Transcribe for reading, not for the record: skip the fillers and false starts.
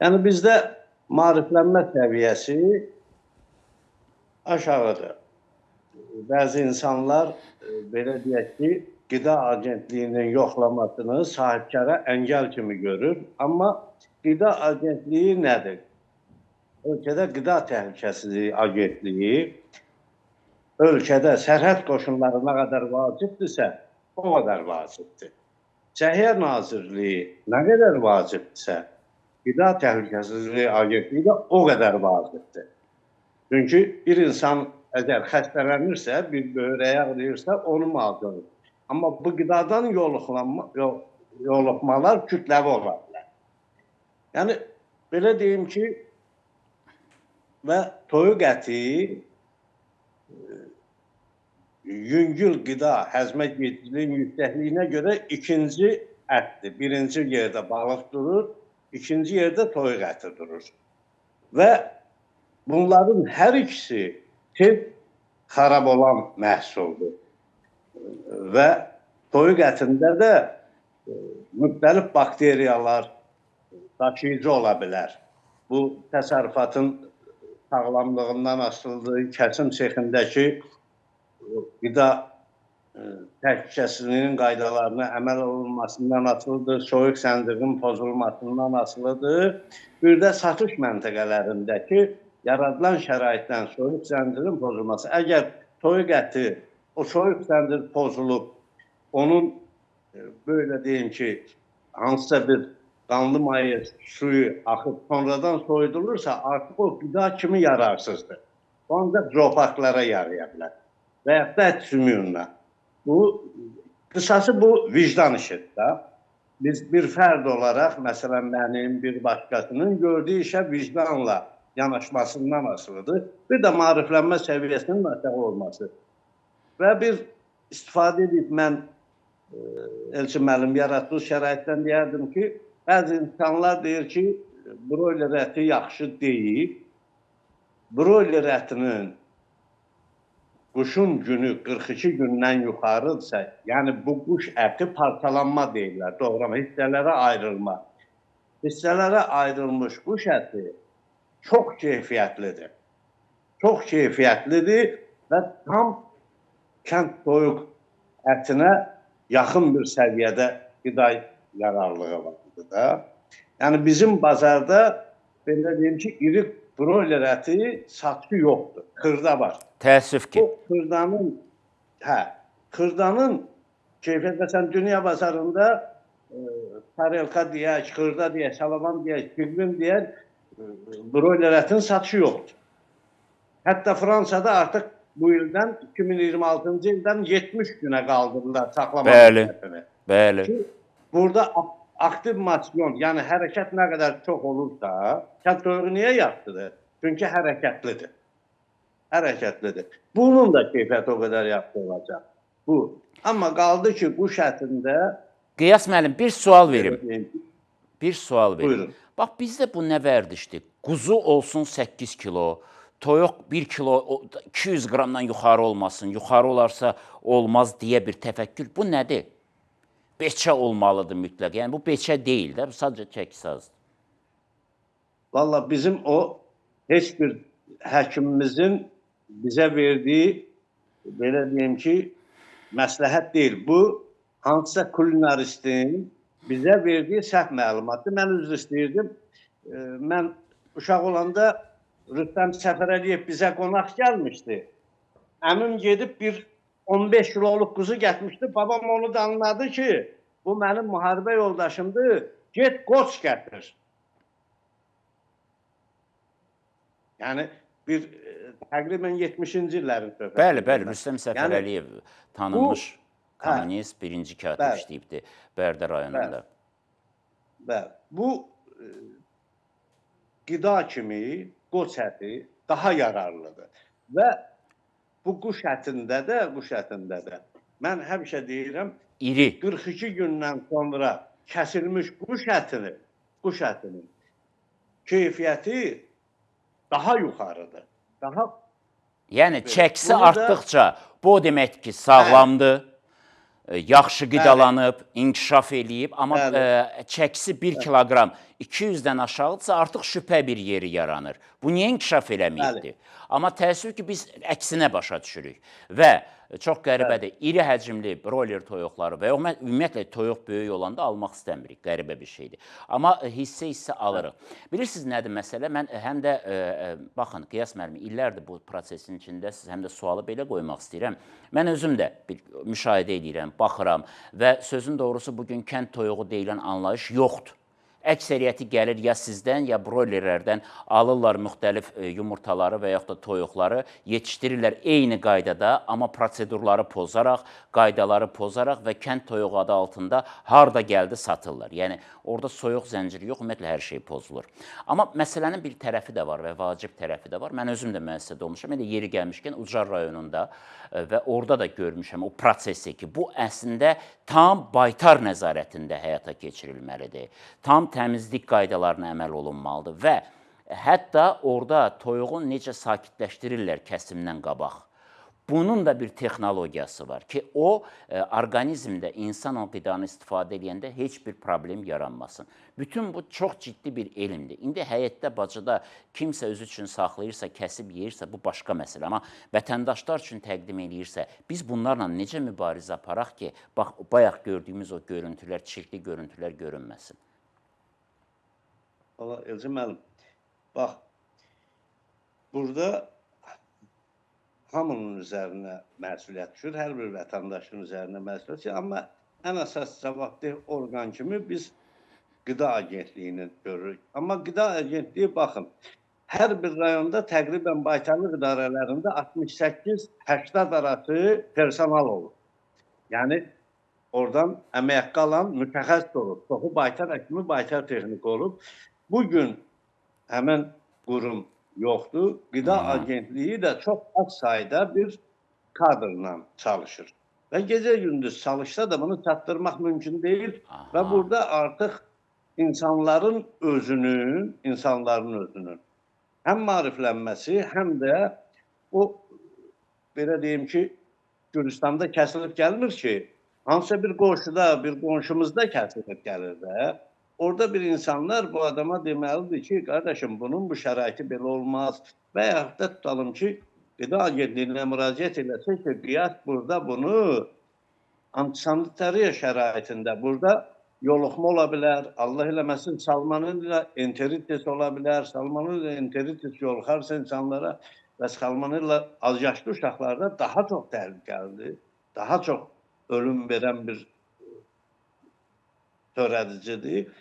Yəni bizdə maariflənmə səviyyəsi aşağıdır. Bəzi insanlar belə deyək ki, Qida Agentliyinin yoxlamasını sahibkara əngəl kimi görür. Amma Qida Agentliyi nədir? Ölkədə Qida Təhlükəsizliyi Agentliyi ölkədə sərhəd qoşunları nə qədər vacibdirsə, o qədər vacibdir. Səhiyyə Nazirliyi nə qədər vacibdirsə, Qida Təhlükəsizliyi Agentliyi də o qədər vacibdir. Çünki bir insan əgər xəstələnirsə, bir böyrək ağrıyırsa, onu müalicə olur. Amma bu qidadan yoluxmalar kütləvi ola bilər. Yəni, belə deyim ki, və toyuq əti yüngül qida həzmə gecikliyin yüksəkliyinə görə ikinci ətdir. Birinci yerdə balıq durur, ikinci yerdə toyuq əti durur. Və bunların hər ikisi tez xarab olan məhsuldur. Və toyuq ətində də müxtəlif bakteriyalar daşıyıcı ola bilər. Bu, təsərrüfatın sağlamlığından asılıdır, kəsim sexindəki qida təhlükəsizliyinin qaydalarına əməl olunmasından asılıdır, soyuq zəncirin pozulmasından asılıdır. Bir də satış məntəqələrindəki yaradılan şəraitdən soyuq zəncirin pozulması. Əgər toyuq əti, o soyuq zəncir pozulub, onun, böyle deyim ki, hansısa bir qanlı mayı, suyu axıb sonradan soyudulursa, artıq o qida kimi yararsızdır. Ancaq zooparklara yaraya bilər və yaxud da ət sümüyünlə. Qısası bu vicdan işidir da. Biz bir fərd olaraq, məsələn, mənim, bir başqasının gördüyü işə vicdanla yanaşmasından asılıdır. Bir də maariflənmə səviyyəsinin aşağı olması. Və bir istifadə edib mən Elçin müəllim yaratdığı şəraitdən deyərdim ki, bəzi insanlar deyir ki, broiler əti yaxşı deyil. Broiler ətinin quşun günü 42 gündən yuxarıdırsa, yəni bu quş əti parçalanma deyirlər, doğrama, hissələrə ayrılma. Hissələrə ayrılmış quş əti çox keyfiyyətlidir. Çox keyfiyyətlidir və tam kənd toyuq ətinə yaxın bir səviyyədə qida yararlığı vardır da. Yəni bizim bazarda, belə deyim ki, iri broiler əti satışı yoxdur, xırda var. Təəssüf ki. O xırdanın keyfiyyət, məsələn, dünya bazarında tarelka deyək, xırda deyək, salaman deyək, pilvin deyək, broiler ətin satışı yoxdur. Hətta Fransada artıq bu ildən, 2026-cı ildən 70 günə qaldırırlar saxlama müddətini. Bəli. Burada aktiv masyon, yəni hərəkət nə qədər çox olursa, kənd toyuğu niyə yaxşıdır? Çünki hərəkətlidir. Hərəkətlidir. Bunun da keyfiyyəti o qədər yaxşı olacaq. Bu. Amma qaldı ki, quş ətində... Qiyas müəllim, bir sual verim. Bir sual verim. Buyurun. Bax, bizdə bu nə vərdişdir? Quzu olsun 8 kilo, toyuq 1 kilo 200 qramdan yuxarı olmasın, yuxarı olarsa olmaz deyə bir təfəkkür. Bu nədir? Beçə olmalıdır mütləq. Yəni, bu beçə deyil də, bu sadəcə çəkisazdır. Valla bizim o, heç bir həkimimizin bizə verdiyi, belə deyim ki, məsləhət deyil. Bu, hansısa kulinaristin bizə verdiyi səhv məlumatdır. Mən üzr istəyirdim. Mən uşaq olanda Rüstəm Səfərəliyev bizə qonaq gəlmişdi. Əmim gedib bir 15 kiloluq quzu getmişdi. Babam onu da anladı ki, bu mənim müharibə yoldaşımdır. Get qoç gətir. Yəni, bir təqribən 70-ci illərin söhbəti. Bəli, bəli. Rüstəm Səfərəliyev tanınmış kommunist, birinci katib işləyibdir Bərdə rayonunda. Bəli. Bu qida kimi qoç əti daha yararlıdır. Və bu quş ətində də, mən həmişə deyirəm, 42 gündən sonra kəsilmiş quş ətinin keyfiyyəti daha yuxarıdır. Yəni, çəkisi artdıqca bu demək ki, sağlamdır, yaxşı qidalanıb, inkişaf eləyib, amma çəkisi 1 kiloqram 200-dən aşağıdırsa artıq şübhə bir yeri yaranır. Bu niyə inkişaf eləməyibdir? Amma təəssüf ki, biz əksinə başa düşürük və çox qəribədir, iri həcmli broiler toyuqları və ümumiyyətlə toyuq böyük olanda almaq istəmirik, qəribə bir şeydir. Amma hissə alırıq. Bilirsiniz nədir məsələ? Mən həm də, baxın, Qiyas müəllim, illərdir bu prosesin içindəsiz, həm də sualı belə qoymaq istəyirəm. Mən özüm də müşahidə edirəm, baxıram və sözün doğrusu bugün kənd toyuğu deyilən anlayış yoxdur. Əksəriyyəti gəlir ya sizdən, ya broilerlərdən alırlar müxtəlif yumurtaları və yaxud da toyuqları, yetişdirirlər eyni qaydada, amma prosedurları pozaraq, qaydaları pozaraq və kənd toyuğu adı altında harda gəldi satırlar. Yəni, orada soyuq zənciri yox, ümumiyyətlə hər şey pozulur. Amma məsələnin bir tərəfi də var və vacib tərəfi də var. Mən özüm də müəssisədə olmuşam. Elə yeri gəlmişkən Ucar rayonunda və orada da görmüşəm o prosesi ki, bu əslində tam baytar nəzarətində həyata keçirilməlidir. Tam təmizlik qaydalarına əməl olunmalıdır və hətta orada toyuğun necə sakitləşdirirlər kəsimdən qabaq. Bunun da bir texnologiyası var ki, o orqanizmdə insan o qidanı istifadə edəndə heç bir problem yaranmasın. Bütün bu çox ciddi bir elmdir. İndi həyətdə, bacada kimsə özü üçün saxlayırsa, kəsib yeyirsə, bu başqa məsələ. Amma vətəndaşlar üçün təqdim edirsə, biz bunlarla necə mübarizə aparaq ki, bax, bayaq gördüyümüz o görüntülər, çirkli görüntülər görünməsin? Valla Elçin müəllim, bax, burada hamının üzərinə məsuliyyət düşür, hər bir vətəndaşın üzərinə məsuliyyət düşür. Amma ən əsas cavabdeh orqan kimi biz Qida Agentliyini görürük. Amma Qida Agentliyi, baxın, hər bir rayonda təqribən baytarlıq idarələrində 68-80 arası personal olur. Yəni, oradan əmək qalan mütəxəssis olur. Çoxu baytar həkimi, baytar texniki olub. Bugün həmin qurum yoxdur. Qida Agentliyi də çox az sayda bir kadrla çalışır. Və gecə-gündüz çalışsa da bunu çatdırmaq mümkün deyil. Və burada artıq insanların özünün həm maariflənməsi, həm də o, belə deyim ki, Gürcüstanda kəsilib gəlmir ki, hansısa bir qonşuda, bir qonşumuzda kəsilib gəlir də. Orada bir insanlar bu adama deməlidir ki, qardaşım, bunun bu şəraiti belə olmaz. Və yaxud da tutalım ki, Qida Agentliyinə müraciət eləsə ki, Qiyas burada bunu antisanitariya şəraitində, burada yoluxma ola bilər, Allah eləməsin, salmonella enteritis ola bilər, salmonella enteritis yoluxarsa insanlara və salmonella azyaşlı uşaqlarda daha çox təhlükəlidir, daha çox ölüm verən bir törədicidir.